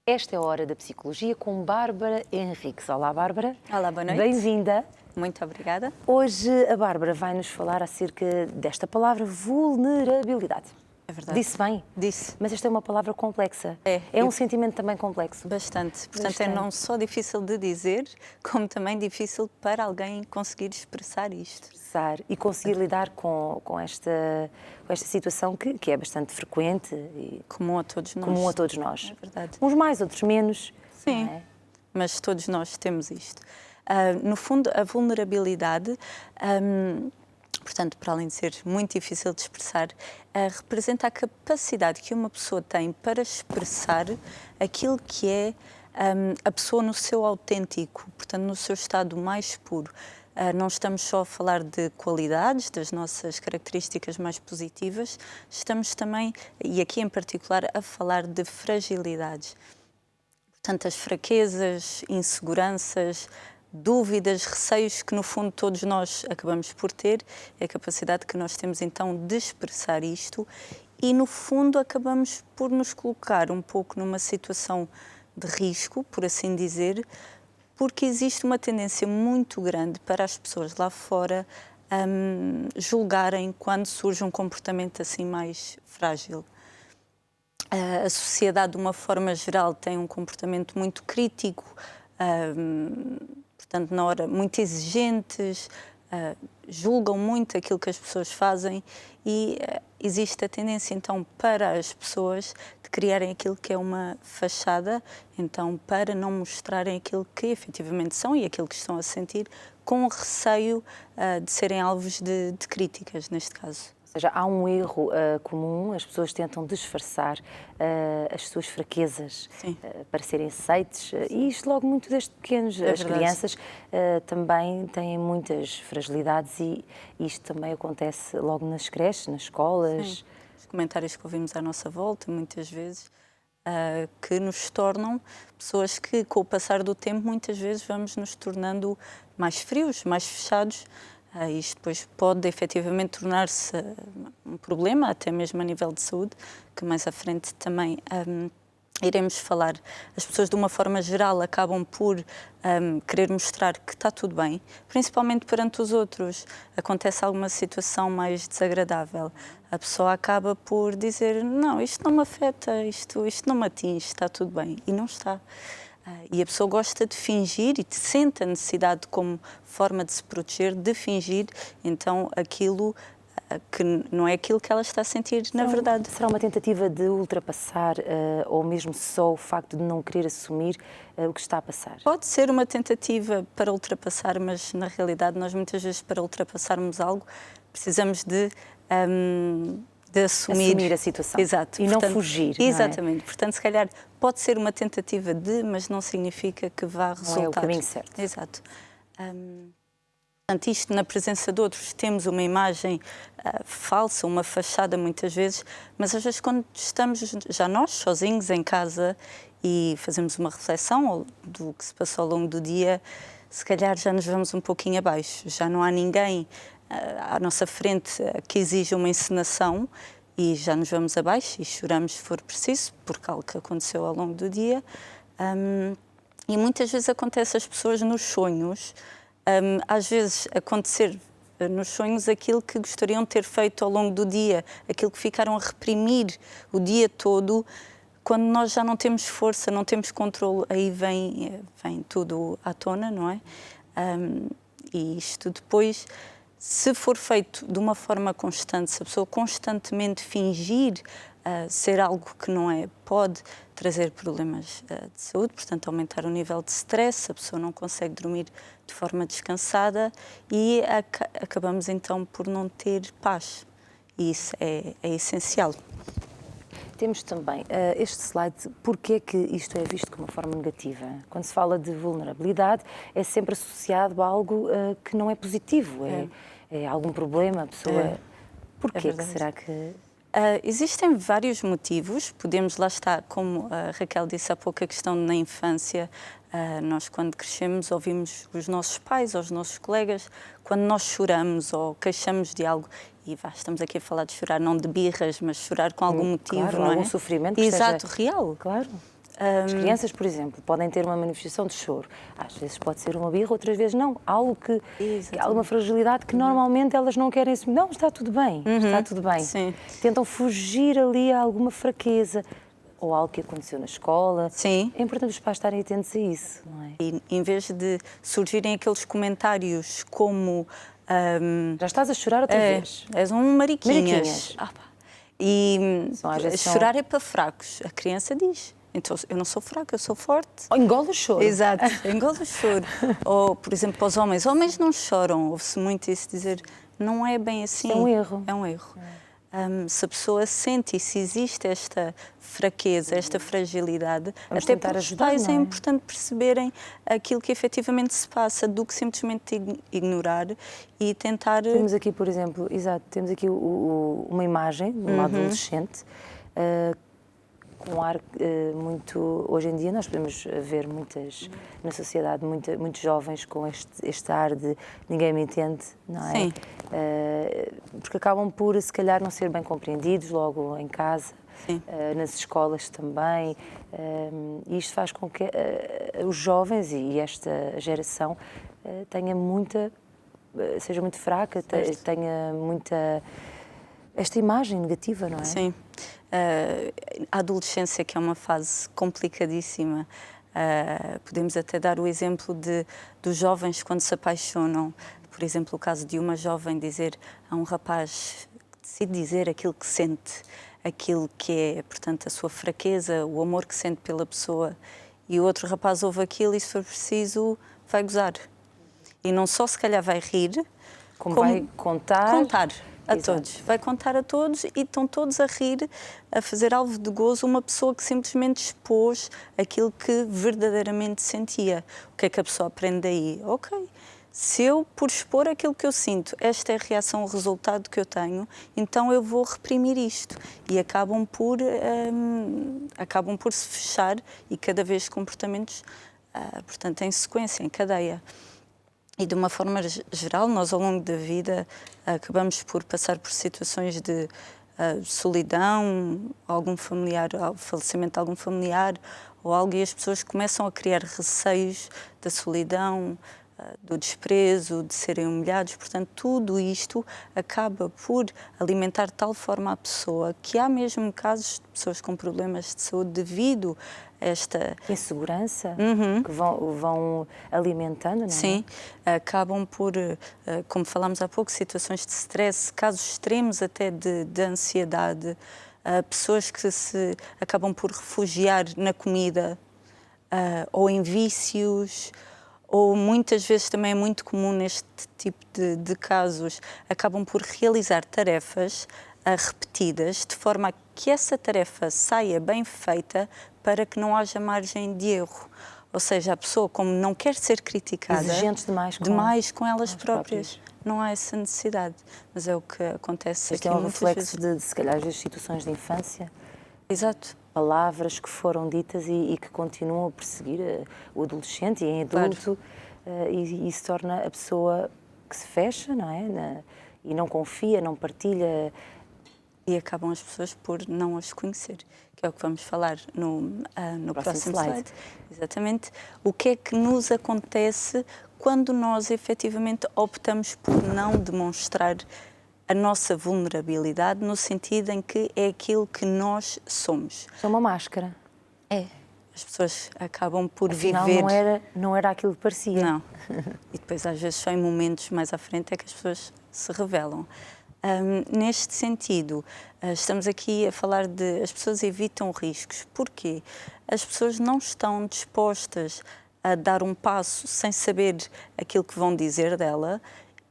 Esta é a Hora da Psicologia com Bárbara Henriques. Olá, Bárbara. Olá, boa noite. Bem-vinda. Muito obrigada. Hoje a Bárbara vai-nos falar acerca desta palavra vulnerabilidade. É verdade. Disse bem? Disse. Mas esta é uma palavra complexa. É um sentimento também complexo. Bastante. Portanto, Bastante. é não só difícil de dizer, como também difícil para alguém conseguir expressar isto. E conseguir lidar com esta situação que é bastante frequente. E comum a todos nós. Comum a todos nós. É verdade. Uns mais, outros menos. Sim, mas todos nós temos isto. No fundo, a vulnerabilidade, portanto, para além de ser muito difícil de expressar, representa a capacidade que uma pessoa tem para expressar aquilo que é a pessoa no seu autêntico, portanto, no seu estado mais puro. Não estamos só a falar de qualidades, das nossas características mais positivas, estamos também, e aqui em particular, a falar de fragilidades. Portanto, as fraquezas, inseguranças, dúvidas, receios que, no fundo, todos nós acabamos por ter, é a capacidade que nós temos, então, de expressar isto e, no fundo, acabamos por nos colocar um pouco numa situação de risco, por assim dizer, porque existe uma tendência muito grande para as pessoas lá fora julgarem quando surge um comportamento assim mais frágil. A sociedade, de uma forma geral, tem um comportamento muito crítico, portanto, na hora, muito exigentes, julgam muito aquilo que as pessoas fazem e existe a tendência, então, para as pessoas de criarem aquilo que é uma fachada, então, para não mostrarem aquilo que efetivamente são e aquilo que estão a sentir, com receio de serem alvos de críticas, neste caso. Ou seja, há um erro comum, as pessoas tentam disfarçar as suas fraquezas para serem aceites, e isto logo muito desde pequenos. As crianças também têm muitas fragilidades e isto também acontece logo nas creches, nas escolas. Sim. Os comentários que ouvimos à nossa volta, muitas vezes, que nos tornam pessoas que, com o passar do tempo, muitas vezes vamos nos tornando mais frios, mais fechados. Isto depois pode efetivamente tornar-se um problema, até mesmo a nível de saúde, que mais à frente também iremos falar. As pessoas, de uma forma geral, acabam por querer mostrar que está tudo bem, principalmente perante os outros. Acontece alguma situação mais desagradável, a pessoa acaba por dizer: não, isto não me afeta, isto não me atinge, está tudo bem. E não está. E a pessoa gosta de fingir e sente a necessidade, como forma de se proteger, de fingir, então, aquilo que não é aquilo que ela está a sentir, na verdade. Será uma tentativa de ultrapassar ou mesmo só o facto de não querer assumir o que está a passar? Pode ser uma tentativa para ultrapassar, mas, na realidade, nós muitas vezes, para ultrapassarmos algo, precisamos de assumir a situação. Exato. E portanto, não fugir. Exatamente. Não é? Portanto, se calhar pode ser uma tentativa mas não significa que vá resultar. Não é o caminho certo. Exato. Portanto, isto na presença de outros, temos uma imagem falsa, uma fachada muitas vezes, mas às vezes quando estamos já nós sozinhos em casa e fazemos uma reflexão do que se passou ao longo do dia, se calhar já nos vamos um pouquinho abaixo, já não há ninguém à nossa frente que exija uma encenação e já nos vamos abaixo e choramos se for preciso, por algo que aconteceu ao longo do dia. E muitas vezes acontece às pessoas nos sonhos, às vezes acontecer nos sonhos aquilo que gostariam de ter feito ao longo do dia, aquilo que ficaram a reprimir o dia todo, quando nós já não temos força, não temos controle, aí vem tudo à tona, não é? E isto depois, se for feito de uma forma constante, se a pessoa constantemente fingir ser algo que não é, pode trazer problemas de saúde, portanto aumentar o nível de stress, a pessoa não consegue dormir de forma descansada e acabamos então por não ter paz. E isso é essencial. Temos também este slide, porque é que isto é visto como uma forma negativa? Quando se fala de vulnerabilidade, é sempre associado a algo que não é positivo, é algum problema, a pessoa... Porquê que será que... Existem vários motivos, podemos, lá está, como a Raquel disse há pouco, a questão na infância, nós quando crescemos ouvimos os nossos pais ou os nossos colegas, quando nós choramos ou queixamos de algo, e estamos aqui a falar de chorar não de birras, mas chorar com algum motivo, claro, não é? algum sofrimento que Exato, esteja... real. Claro. As crianças, por exemplo, podem ter uma manifestação de choro. Às vezes pode ser uma birra, outras vezes não. Algo que há uma fragilidade que normalmente elas não querem assumir. Não, está tudo bem, está tudo bem. Sim. Tentam fugir ali a alguma fraqueza ou algo que aconteceu na escola. Sim. É importante os pais estarem atentos a isso, não é? E em vez de surgirem aqueles comentários como... Já estás a chorar outra vez. És um mariquinhas. E chorar é para fracos. A criança diz. Então, eu não sou fraca, eu sou forte. Ou engole o choro. Exato, engole o choro. Ou, por exemplo, para os homens não choram. Ouve-se muito isso dizer, não é bem assim. É um erro. É um erro. Se a pessoa sente e se existe esta fraqueza, esta fragilidade, vamos até tentar para os ajudar, pais não é? é importante perceberem aquilo que efetivamente se passa, do que simplesmente ignorar e tentar... Temos aqui, por exemplo, temos aqui uma imagem de uma adolescente com um ar muito... Hoje em dia nós podemos ver muitas, na sociedade, muitos jovens com este ar de ninguém me entende, não é? Sim. Porque acabam por, se calhar, não ser bem compreendidos logo em casa, nas escolas também. E isto faz com que os jovens e esta geração seja muito fraca, tenha muita... esta imagem negativa, não é? Sim. A adolescência, que é uma fase complicadíssima, podemos até dar o exemplo dos jovens quando se apaixonam. Por exemplo, o caso de uma jovem dizer a um rapaz que decide dizer aquilo que sente, aquilo que é, portanto, a sua fraqueza, o amor que sente pela pessoa, e o outro rapaz ouve aquilo e, se for preciso, vai gozar. E não só se calhar vai rir, como vai contar a todos. Vai contar a todos e estão todos a rir, a fazer alvo de gozo uma pessoa que simplesmente expôs aquilo que verdadeiramente sentia. O que é que a pessoa aprende daí? Ok, se eu, por expor aquilo que eu sinto, esta é a reação, o resultado que eu tenho, então eu vou reprimir isto. E acabam por se fechar e cada vez comportamentos, portanto, em sequência, em cadeia. E, de uma forma geral, nós, ao longo da vida, acabamos por passar por situações de solidão, algum familiar, falecimento de algum familiar ou algo, e as pessoas começam a criar receios da solidão, do desprezo, de serem humilhados. Portanto, tudo isto acaba por alimentar de tal forma a pessoa que há mesmo casos de pessoas com problemas de saúde devido a esta... insegurança que vão alimentando, não é? Sim, acabam por, como falámos há pouco, situações de stress, casos extremos até de ansiedade, pessoas que se acabam por refugiar na comida ou em vícios, ou muitas vezes também é muito comum neste tipo de casos, acabam por realizar tarefas repetidas, de forma a que essa tarefa saia bem feita para que não haja margem de erro. Ou seja, a pessoa, como não quer ser criticada... exigentes demais com elas próprias. Não há essa necessidade. Mas é o que acontece aqui muitas vezes. Isto é um reflexo de, se calhar, as situações de infância. Exato. Palavras que foram ditas e que continuam a perseguir o adolescente e em adulto, e isso torna a pessoa que se fecha, não é? E não confia, não partilha. E acabam as pessoas por não as conhecer, que é o que vamos falar no próximo slide. Exatamente. O que é que nos acontece quando nós efetivamente optamos por não demonstrar a nossa vulnerabilidade, no sentido em que é aquilo que nós somos. É uma máscara. É. As pessoas acabam por Afinal, viver... não era aquilo que parecia. Não. E depois, às vezes, só em momentos mais à frente é que as pessoas se revelam. Neste sentido, estamos aqui a falar de... As pessoas evitam riscos. Porquê? As pessoas não estão dispostas a dar um passo sem saber aquilo que vão dizer dela,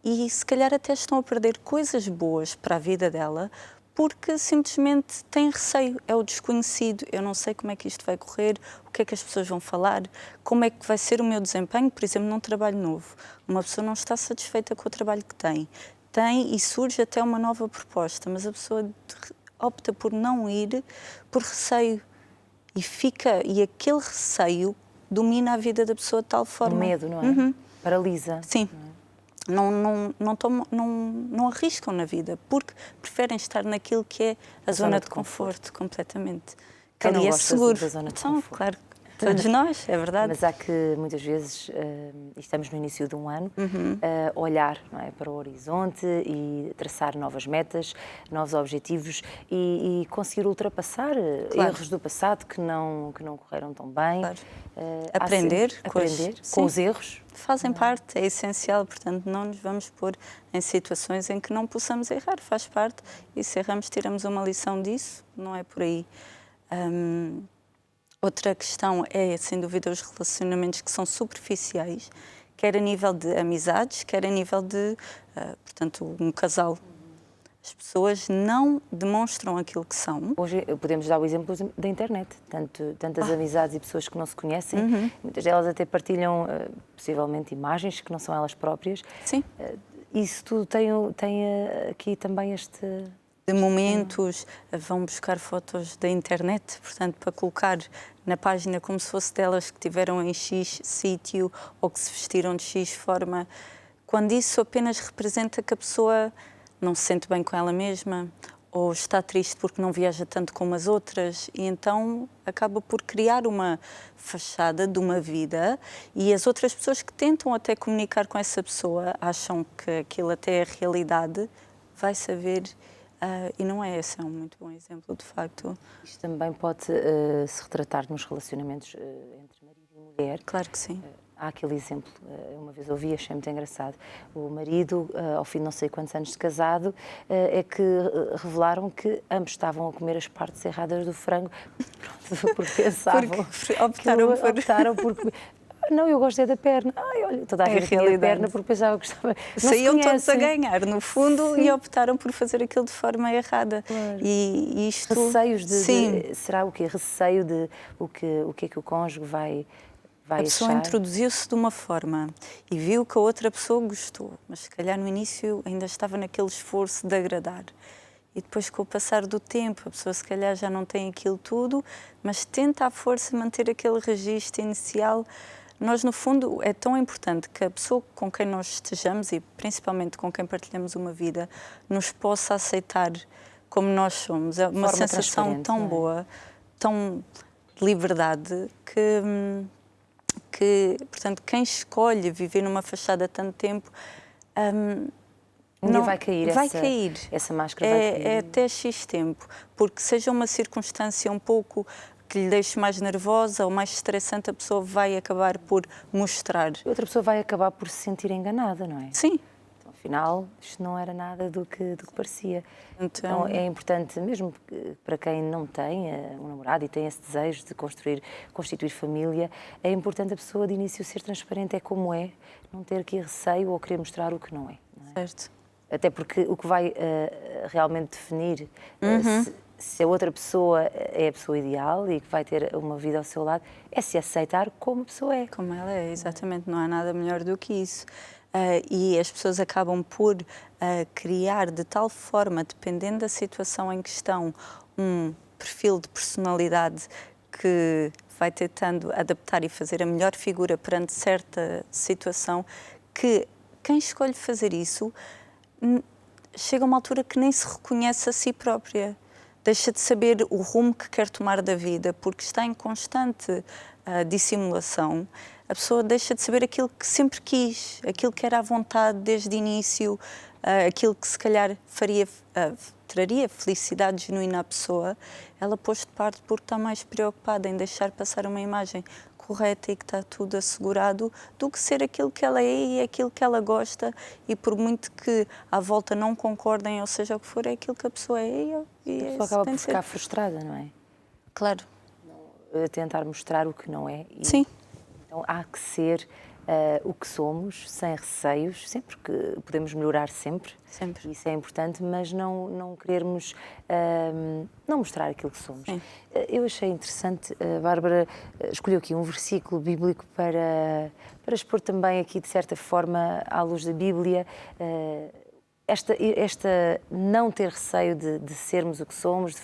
e se calhar até estão a perder coisas boas para a vida dela porque simplesmente têm receio, é o desconhecido, eu não sei como é que isto vai correr, o que é que as pessoas vão falar, como é que vai ser o meu desempenho, por exemplo, num trabalho novo. Uma pessoa não está satisfeita com o trabalho que tem e surge até uma nova proposta, mas a pessoa opta por não ir por receio e aquele receio domina a vida da pessoa de tal forma... O medo, não é? Paralisa. Sim. Não arriscam na vida, porque preferem estar naquilo que é a zona de conforto, completamente. Quem ali não é gosta seguro. da zona de Então, conforto? claro, todos nós, é verdade. Mas há que, muitas vezes, e estamos no início de um ano, olhar, não é, para o horizonte e traçar novas metas, novos objetivos e conseguir ultrapassar erros do passado que não correram tão bem. Claro. Aprender com os erros. Fazem parte, é essencial, portanto não nos vamos pôr em situações em que não possamos errar, faz parte, e se erramos tiramos uma lição disso, não é por aí. Outra questão é, sem dúvida, os relacionamentos que são superficiais, quer a nível de amizades, quer a nível de, portanto, um casal. As pessoas não demonstram aquilo que são. Hoje podemos dar o exemplo da internet. Tantas amizades e pessoas que não se conhecem, muitas delas até partilham, possivelmente, imagens que não são elas próprias. Sim. Isso tudo tem aqui também este... De momentos, vão buscar fotos da internet, portanto, para colocar na página como se fosse delas que tiveram em X sítio ou que se vestiram de X forma, quando isso apenas representa que a pessoa não se sente bem com ela mesma ou está triste porque não viaja tanto como as outras e então acaba por criar uma fachada de uma vida e as outras pessoas que tentam até comunicar com essa pessoa acham que aquilo até é realidade, vai saber... e não é esse, é um muito bom exemplo, de facto. Isto também pode se retratar nos relacionamentos entre marido e mulher. Claro que sim. Há aquele exemplo, uma vez ouvi, achei muito engraçado. O marido, ao fim de não sei quantos anos de casado, é que revelaram que ambos estavam a comer as partes erradas do frango, porque pensavam optaram por comer. Não, eu gosto é da perna. Ai, olha, toda a vida tinha a perna porque pensava que estava... Saíam todos a ganhar, no fundo, e optaram por fazer aquilo de forma errada. Claro. E isto... Receios de será o quê? Receio de o que é que o cônjuge vai a pessoa achar? Introduziu-se de uma forma e viu que a outra pessoa gostou, mas se calhar no início ainda estava naquele esforço de agradar. E depois, com o passar do tempo, a pessoa se calhar já não tem aquilo tudo, mas tenta à força manter aquele registro inicial. Nós, no fundo, é tão importante que a pessoa com quem nós estejamos e principalmente com quem partilhamos uma vida nos possa aceitar como nós somos. É uma sensação tão boa, tão de liberdade que, portanto, quem escolhe viver numa fachada tanto tempo... não vai cair, essa máscara vai cair. É até X tempo, porque seja uma circunstância um pouco que lhe deixe mais nervosa ou mais estressante, a pessoa vai acabar por mostrar. Outra pessoa vai acabar por se sentir enganada, não é? Sim. Então, afinal, isto não era nada do que parecia. Então é importante, mesmo para quem não tem um namorado e tem esse desejo de constituir família, é importante a pessoa de início ser transparente, é como é, não ter aqui receio ou querer mostrar o que não é. Não é? Certo. Até porque o que vai realmente definir se a outra pessoa é a pessoa ideal e que vai ter uma vida ao seu lado, é se aceitar como a pessoa é. Como ela é, exatamente. Não há nada melhor do que isso. E as pessoas acabam por criar de tal forma, dependendo da situação em que estão, um perfil de personalidade que vai tentando adaptar e fazer a melhor figura perante certa situação, que quem escolhe fazer isso chega a uma altura que nem se reconhece a si própria. Deixa de saber o rumo que quer tomar da vida, porque está em constante dissimulação. A pessoa deixa de saber aquilo que sempre quis, aquilo que era à vontade desde o início, aquilo que se calhar traria felicidade genuína à pessoa. Ela pôs de parte porque está mais preocupada em deixar passar uma imagem correta e que está tudo assegurado, do que ser aquilo que ela é e aquilo que ela gosta, e por muito que à volta não concordem, ou seja o que for, é aquilo que a pessoa é. A pessoa acaba por ficar frustrada, não é? Claro. Tentar mostrar o que não é. Sim. Então há que ser o que somos, sem receios, sempre que podemos melhorar sempre. Sempre. Isso é importante, mas não querermos não mostrar aquilo que somos. Sim. Eu achei interessante, a Bárbara escolheu aqui um versículo bíblico para expor também aqui, de certa forma, à luz da Bíblia, esta não ter receio de sermos o que somos, de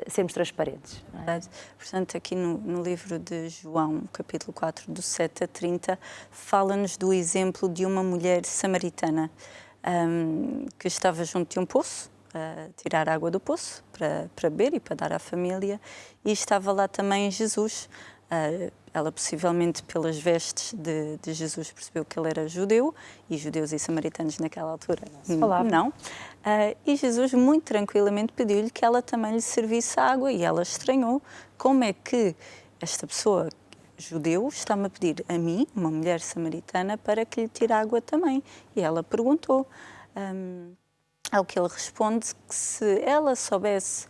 sermos transparentes. Não é? Portanto, aqui no livro de João, capítulo 4, do 7 a 30, fala-nos do exemplo de uma mulher samaritana que estava junto de um poço, tirar água do poço para beber e para dar à família, e estava lá também Jesus. Ela, possivelmente pelas vestes de Jesus, percebeu que ele era judeu, e judeus e samaritanos naquela altura não. E Jesus muito tranquilamente pediu-lhe que ela também lhe servisse água, e ela estranhou como é que esta pessoa judeu está-me a pedir a mim, uma mulher samaritana, para que lhe tire água também. E ela perguntou, ao que ele responde que se ela soubesse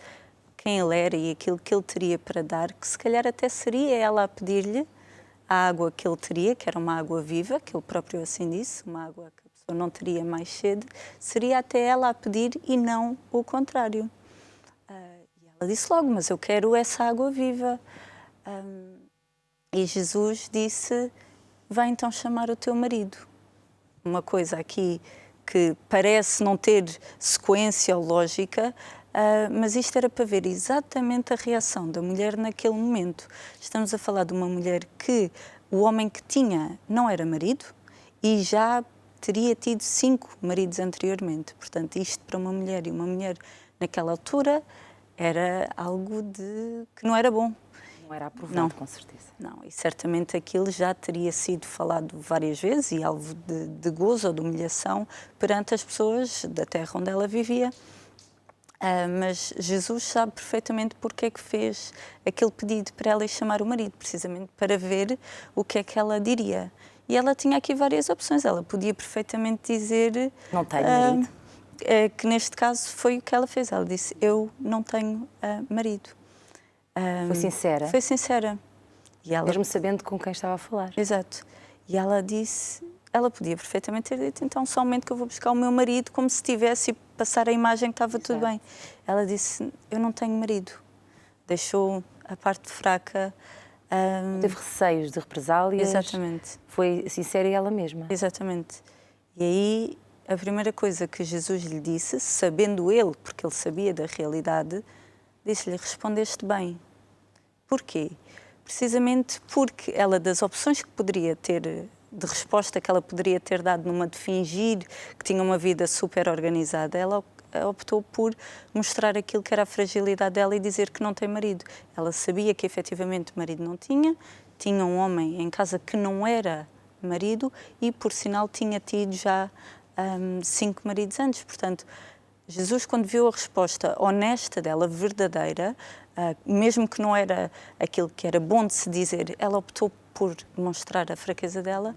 quem ele era e aquilo que ele teria para dar, que se calhar até seria ela a pedir-lhe a água que ele teria, que era uma água viva, que ele próprio assim disse, uma água que a pessoa não teria mais sede, seria até ela a pedir e não o contrário. E ela disse logo, mas eu quero essa água viva. E Jesus disse, vai então chamar o teu marido. Uma coisa aqui que parece não ter sequência ou lógica, mas isto era para ver exatamente a reação da mulher naquele momento. Estamos a falar de uma mulher que o homem que tinha não era marido e já teria tido 5 maridos anteriormente. Portanto, isto para uma mulher, e uma mulher naquela altura era algo que não era bom. Não era aprovado, com certeza. Não, e certamente aquilo já teria sido falado várias vezes e alvo de gozo ou de humilhação perante as pessoas da terra onde ela vivia. Mas Jesus sabe perfeitamente porque é que fez aquele pedido para ela ir chamar o marido, precisamente para ver o que é que ela diria. E ela tinha aqui várias opções. Ela podia perfeitamente dizer... Não tenho marido. Que neste caso foi o que ela fez. Ela disse, eu não tenho marido. Foi sincera? Foi sincera. E ela... Mesmo sabendo com quem estava a falar. Exato. E ela disse... Ela podia perfeitamente ter dito, então só um momento que eu vou buscar o meu marido, como se tivesse e passar a imagem que estava tudo bem. Ela disse, eu não tenho marido. Deixou a parte fraca. Teve receios de represálias. Exatamente. Foi sincera ela mesma. Exatamente. E aí, a primeira coisa que Jesus lhe disse, sabendo ele, porque ele sabia da realidade, disse-lhe, respondeste bem. Porquê? Precisamente porque ela, das opções que poderia ter, de resposta que ela poderia ter dado numa de fingir que tinha uma vida super organizada, ela optou por mostrar aquilo que era a fragilidade dela e dizer que não tem marido. Ela sabia que efetivamente o marido não tinha um homem em casa que não era marido e, por sinal, tinha tido já 5 maridos antes. Portanto, Jesus, quando viu a resposta honesta dela, verdadeira, mesmo que não era aquilo que era bom de se dizer, ela optou por demonstrar a fraqueza dela,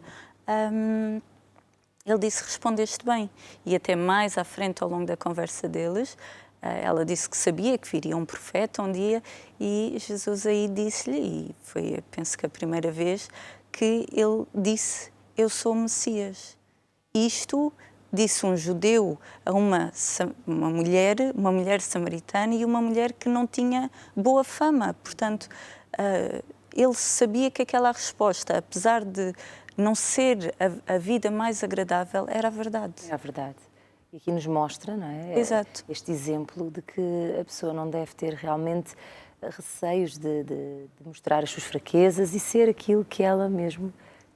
ele disse, respondeste bem. E até mais à frente, ao longo da conversa deles, ela disse que sabia que viria um profeta um dia e Jesus aí disse-lhe, e foi, penso que a primeira vez, que ele disse, eu sou o Messias. Isto disse um judeu a uma mulher samaritana e uma mulher que não tinha boa fama. Portanto, ele sabia que aquela resposta, apesar de não ser a vida mais agradável, era a verdade. Era a verdade. E aqui nos mostra, não é? Exato. Este exemplo de que a pessoa não deve ter realmente receios de mostrar as suas fraquezas e ser aquilo que ela mesmo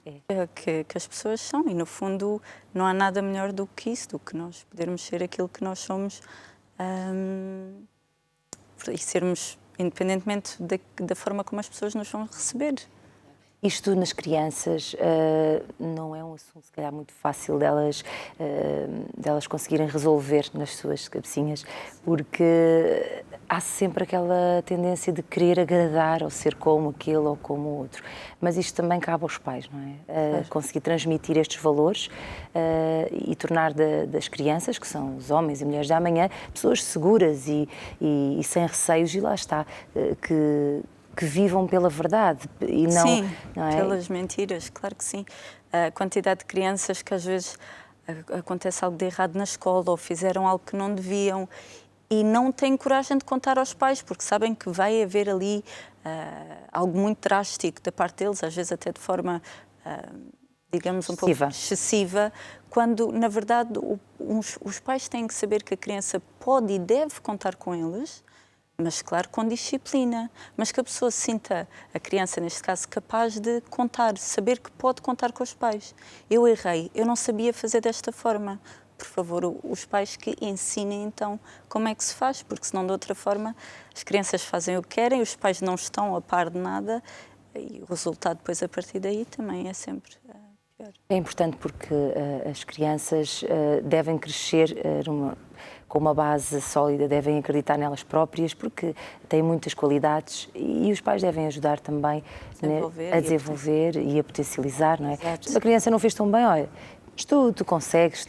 é. Que as pessoas são. E, no fundo, não há nada melhor do que isso, do que nós podermos ser aquilo que nós somos e sermos, independentemente da forma como as pessoas nos vão receber. Isto nas crianças não é um assunto, se calhar, muito fácil delas conseguirem resolver nas suas cabecinhas, porque há sempre aquela tendência de querer agradar ou ser como aquele ou como o outro. Mas isto também cabe aos pais, não é? Conseguir transmitir estes valores e tornar das crianças, que são os homens e mulheres de amanhã, pessoas seguras e sem receios, e lá está, que vivam pela verdade e não... Sim, não é? Pelas mentiras, claro que sim. A quantidade de crianças que às vezes acontece algo de errado na escola ou fizeram algo que não deviam e não têm coragem de contar aos pais porque sabem que vai haver ali algo muito drástico da parte deles, às vezes até de forma, digamos, um pouco excessiva, quando, na verdade, os pais têm que saber que a criança pode e deve contar com eles, mas, claro, com disciplina. Mas que a pessoa sinta, a criança, neste caso, capaz de contar, saber que pode contar com os pais. Eu errei, eu não sabia fazer desta forma. por favor, os pais que ensinem então como é que se faz, porque senão de outra forma as crianças fazem o que querem, os pais não estão a par de nada e o resultado depois a partir daí também é sempre pior. É importante porque as crianças devem crescer com uma base sólida, devem acreditar nelas próprias porque têm muitas qualidades e os pais devem ajudar também a desenvolver e a potencializar, não é? Se a criança não fez tão bem, olha, tu consegues,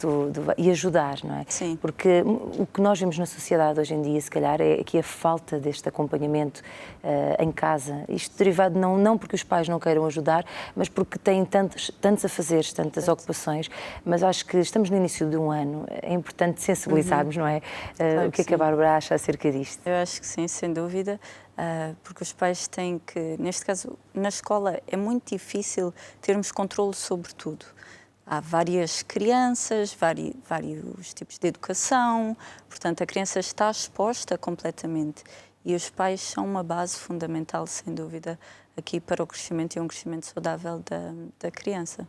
e ajudar, não é? Sim. Porque o que nós vemos na sociedade hoje em dia, se calhar, é que a falta deste acompanhamento em casa, isto derivado não porque os pais não queiram ajudar, mas porque têm tantos a fazer, tantas ocupações, mas acho que estamos no início de um ano, é importante sensibilizarmos, não é? Claro o que é que a Bárbara acha acerca disto? Eu acho que sim, sem dúvida. Porque os pais têm que, neste caso, na escola é muito difícil termos controle sobre tudo. Há várias crianças, vários tipos de educação, portanto a criança está exposta completamente e os pais são uma base fundamental, sem dúvida, aqui para o crescimento e um crescimento saudável da criança.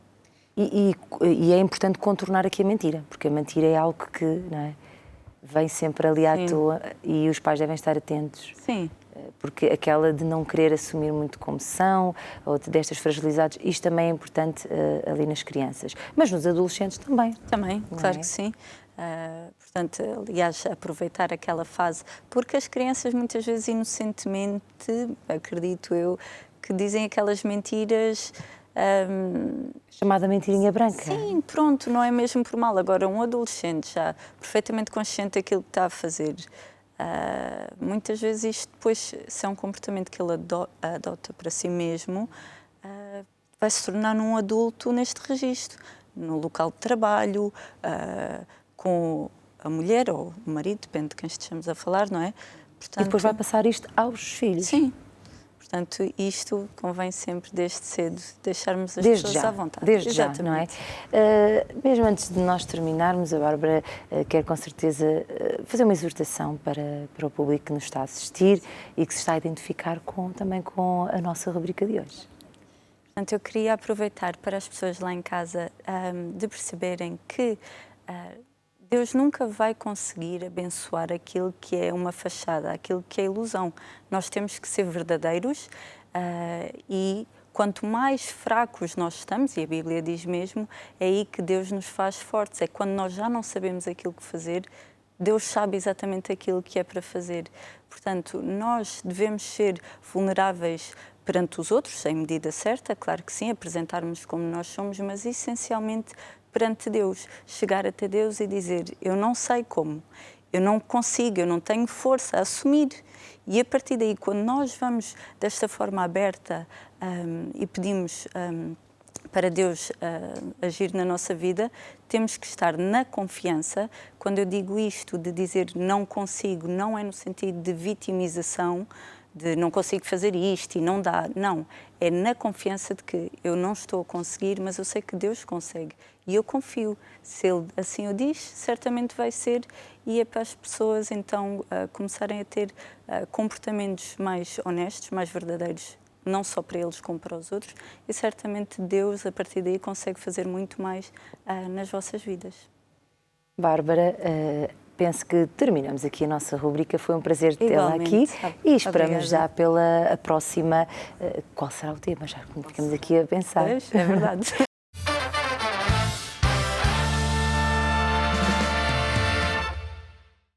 E é importante contornar aqui a mentira, porque a mentira é algo que, não é, vem sempre ali à toa e os pais devem estar atentos. Sim. Porque aquela de não querer assumir muito como são, ou destas fragilidades, isto também é importante ali nas crianças. Mas nos adolescentes também. Também, claro que sim. Portanto, aliás, aproveitar aquela fase, porque as crianças muitas vezes inocentemente, acredito eu, que dizem aquelas mentiras... chamada mentirinha branca. Sim, pronto, não é mesmo por mal. Agora, um adolescente já perfeitamente consciente daquilo que está a fazer... muitas vezes isto depois, se é um comportamento que ele adota para si mesmo, vai se tornar um adulto neste registro, no local de trabalho, com a mulher ou o marido, depende de quem estejamos a falar, não é? Portanto, e depois vai passar isto aos filhos. Sim. Portanto, isto convém sempre, desde cedo, deixarmos as pessoas à vontade. Desde já, não é? Mesmo antes de nós terminarmos, a Bárbara quer com certeza fazer uma exortação para o público que nos está a assistir e que se está a identificar também com a nossa rubrica de hoje. Portanto, eu queria aproveitar para as pessoas lá em casa de perceberem que Deus nunca vai conseguir abençoar aquilo que é uma fachada, aquilo que é ilusão. Nós temos que ser verdadeiros e quanto mais fracos nós estamos, e a Bíblia diz mesmo, é aí que Deus nos faz fortes. É quando nós já não sabemos aquilo que fazer, Deus sabe exatamente aquilo que é para fazer. Portanto, nós devemos ser vulneráveis perante os outros, em medida certa, claro que sim, apresentarmos como nós somos, mas essencialmente perante Deus, chegar até Deus e dizer, eu não sei como, eu não consigo, eu não tenho força a assumir. E a partir daí, quando nós vamos desta forma aberta e pedimos para Deus agir na nossa vida, temos que estar na confiança. Quando eu digo isto de dizer não consigo, não é no sentido de vitimização, de não consigo fazer isto e não dá, não. É na confiança de que eu não estou a conseguir, mas eu sei que Deus consegue. E eu confio. Se Ele assim o diz, certamente vai ser. E é para as pessoas, então, começarem a ter comportamentos mais honestos, mais verdadeiros, não só para eles como para os outros. E certamente Deus, a partir daí, consegue fazer muito mais nas vossas vidas. Bárbara, penso que terminamos aqui a nossa rubrica. Foi um prazer tê-la aqui e esperamos já pela próxima. Qual será o tema? Já ficamos aqui a pensar. Pois, é verdade.